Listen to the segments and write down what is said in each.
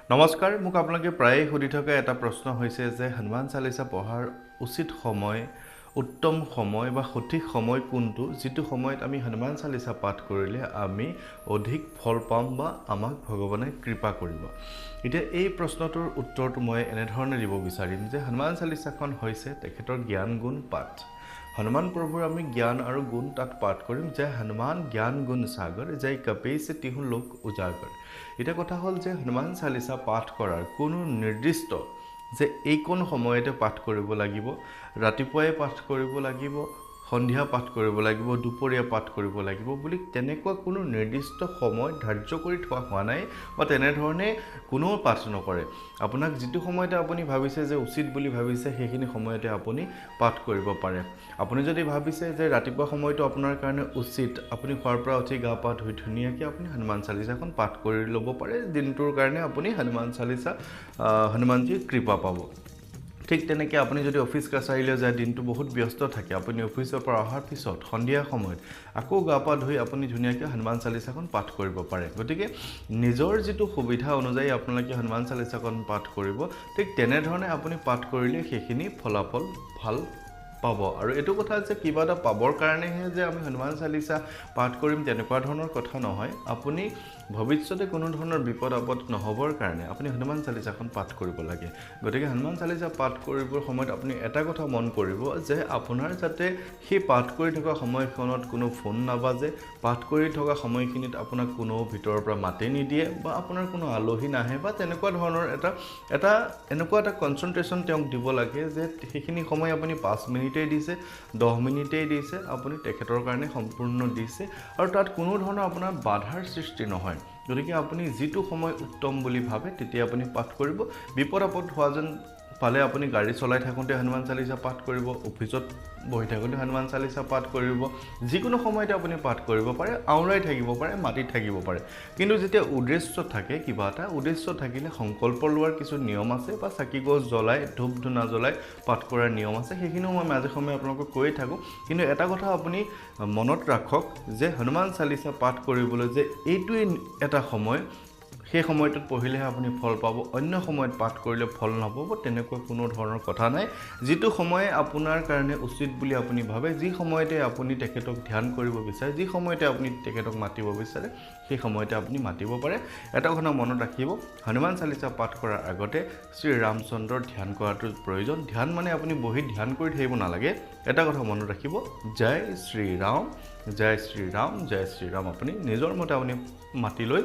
নমস্কাৰ মোক আপোনালোকে প্ৰায়ে সুধি থকা এটা প্ৰশ্ন হৈছে যে হনুমান চালিসা পঢ়াৰ উচিত সময় উত্তম সময় বা সঠিক সময় কোনটো যেটো সময়ত আমি হনুমান চালিসা পাঠ কৰিলে আমি অধিক ফল পাম বা আমাক ভগৱানে কৃপা কৰিব এতিয়া এই প্ৰশ্নটোৰ উত্তৰটো মই এনে ধৰণে দিব বিচাৰিম যে হনুমান চালিসাখন হৈছে তেখেতৰ জ্ঞান গুণ পাঠ हनुमान प्रभुर आमी ज्ञान और गुण तक पाठ करिम जे हनुमान ज्ञान गुण सागर जय कपे से तिहु लोक उजागर इटा कथा हल जे हनुमान चालिसा पाठ करार कोनो निर्दिष्ट जे एकोन समयते पाठ करिब লাগিব रातिपुवाय पाठ करिब লাগিব সন্ধিয়া পাঠ কৰিব লাগিব দুপৰীয়া পাঠ কৰিব লাগিব বুলি তেনেকুৱা কোনো নিৰ্দিষ্ট সময় ধাৰ্য কৰি থোৱা হোৱা নাই বা তেনে ধৰণে কোনো পাঠ নকৰে আপোনাক যেটো সময়তে আপুনি ভাবিছে যে উচিত বুলি ভাবিছে সেইখিনি সময়তে আপুনি পাঠ কৰিব পাৰে আপুনি যদি ভাবিছে যে ৰাতিপুৱা সময়টো আপোনাৰ কাৰণে উচিত আপুনি খোৱাৰ পৰা উঠি গা পা ধুই ধুনীয়াকৈ আপুনি হনুমান চালিসাখন পাঠ কৰি ল'ব পাৰে দিনটোৰ কাৰণে আপুনি হনুমান চালিসা হনুমানজীৰ কৃপা পাব ঠিক তেনেকৈ আপুনি যদি অফিস কাছাৰীলৈ যায় দিনটো বহুত ব্যস্ত থাকে আপুনি অফিসৰ পৰা অহাৰ পিছত সন্ধিয়া সময়ত আকৌ গা পা ধুই আপুনি ধুনীয়াকৈ হনুমান চালিসাখন পাঠ কৰিব পাৰে গতিকে নিজৰ যেটো সুবিধা অনুযায়ী আপোনালোকে হনুমান চালিসাখন পাঠ কৰিব ঠিক তেনে ধৰণে আপুনি পাঠ কৰিলে সেইখিনি ফলাফল ভাল পাব আৰু এটো কথা যে কিবা এটা পাবৰ কাৰণেহে যে আমি হনুমান চালিসা পাঠ কৰিম তেনেকুৱা ধৰণৰ কথা নহয় আপুনি ভৱিষ্যতে কোনো ধৰণৰ বিপদ আপদ নহবৰ কাৰণে আপুনি হনুমান চালিসাখন পাঠ কৰিব লাগে গতিকে হনুমান চালিসা পাঠ কৰিবৰ সময়ত আপুনি এটা কথা মন কৰিব যে আপোনাৰ যাতে সেই পাঠ কৰি থকা সময়খনত কোনো ফোন নাবাজে পাঠ কৰি থকা সময়খিনিত আপোনাক কোনো ভিতৰৰ পৰা মাতে নিদিয়ে বা আপোনাৰ কোনো আলহী নাহে বা তেনেকুৱা ধৰণৰ এটা এনেকুৱা এটা কনসেন্ট্ৰেচন তেওঁক দিব লাগে যে সেইখিনি সময় আপুনি 5 মিনিটেই দিছে 10 মিনিটেই দিছে আপুনি তেখেতৰ কাৰণে সম্পূৰ্ণ দিছে আৰু তাত কোনো ধৰণৰ আপোনাৰ বাধাৰ সৃষ্টি নহয় গতিকে আপুনি যেটো সময় উত্তম বুলি ভাবে তেতিয়া আপুনি পাঠ কৰিব বিপদ আপদ হোৱা যেন পালে আপুনি গাড়ী চলাই থাকোঁতে হনুমান চালিসা পাঠ কৰিব অফিসত বহি থাকোঁতে হনুমান চালিসা পাঠ কৰিব যিকোনো সময়তে আপুনি পাঠ কৰিব পাৰে আউৰাই থাকিব পাৰে মাটি থাকিব পাৰে কিন্তু যেতিয়া উদ্দেশ্য থাকে কিবা এটা উদ্দেশ্য থাকিলে সংকল্প লোৱাৰ কিছু নিয়ম আছে বা চাকি গছ জ্বলাই ধূপ ধুনা জ্বলাই পাঠ কৰাৰ নিয়ম আছে সেইখিনিও মই মাজে সময়ে আপোনালোকক কৈ থাকো কিন্তু এটা কথা আপুনি মনত ৰাখক যে হনুমান চালিসা পাঠ কৰিবলৈ যে এইটোই এটা সময় সেই সময়টোত পঢ়িলেহে আপুনি ফল পাব অন্য সময়ত পাঠ কৰিলে ফল নাপাব তেনেকুৱা কোনো ধৰণৰ কথা নাই যেটো সময় আপোনাৰ কাৰণে উচিত বুলি আপুনি ভাবে যি সময়তে আপুনি তেখেতক ধ্যান কৰিব বিচাৰে যি সময়তে আপুনি তেখেতক মাতিব বিচাৰে সেই সময়তে আপুনি মাতিব পাৰে এটা কথা মনত ৰাখিব হনুমান চালিসা পাঠ কৰাৰ আগতে শ্ৰী ৰামচন্দ্ৰৰ ধ্যান কৰাটো প্ৰয়োজন ধ্যান মানে আপুনি বহি ধ্যান কৰি থাকিব নালাগে এটা কথা মনত ৰাখিব জয় শ্ৰী ৰাম জয় শ্ৰী ৰাম জয় শ্ৰী ৰাম আপুনি নিজৰ মতে আপুনি মাতি লৈ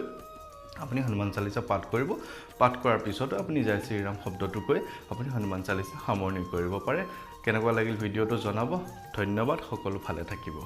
আপুনি হনুমান চালিসা পাঠ কৰিব পাঠ কৰাৰ পিছত আপুনি জয় শ্ৰী ৰাম শব্দটো কৈ আপুনি হনুমান চালিসা সামৰণি কৰিব পাৰে কেনেকুৱা লাগিল ভিডিঅটো জনাব ধন্যবাদ সকলো ভালে থাকিব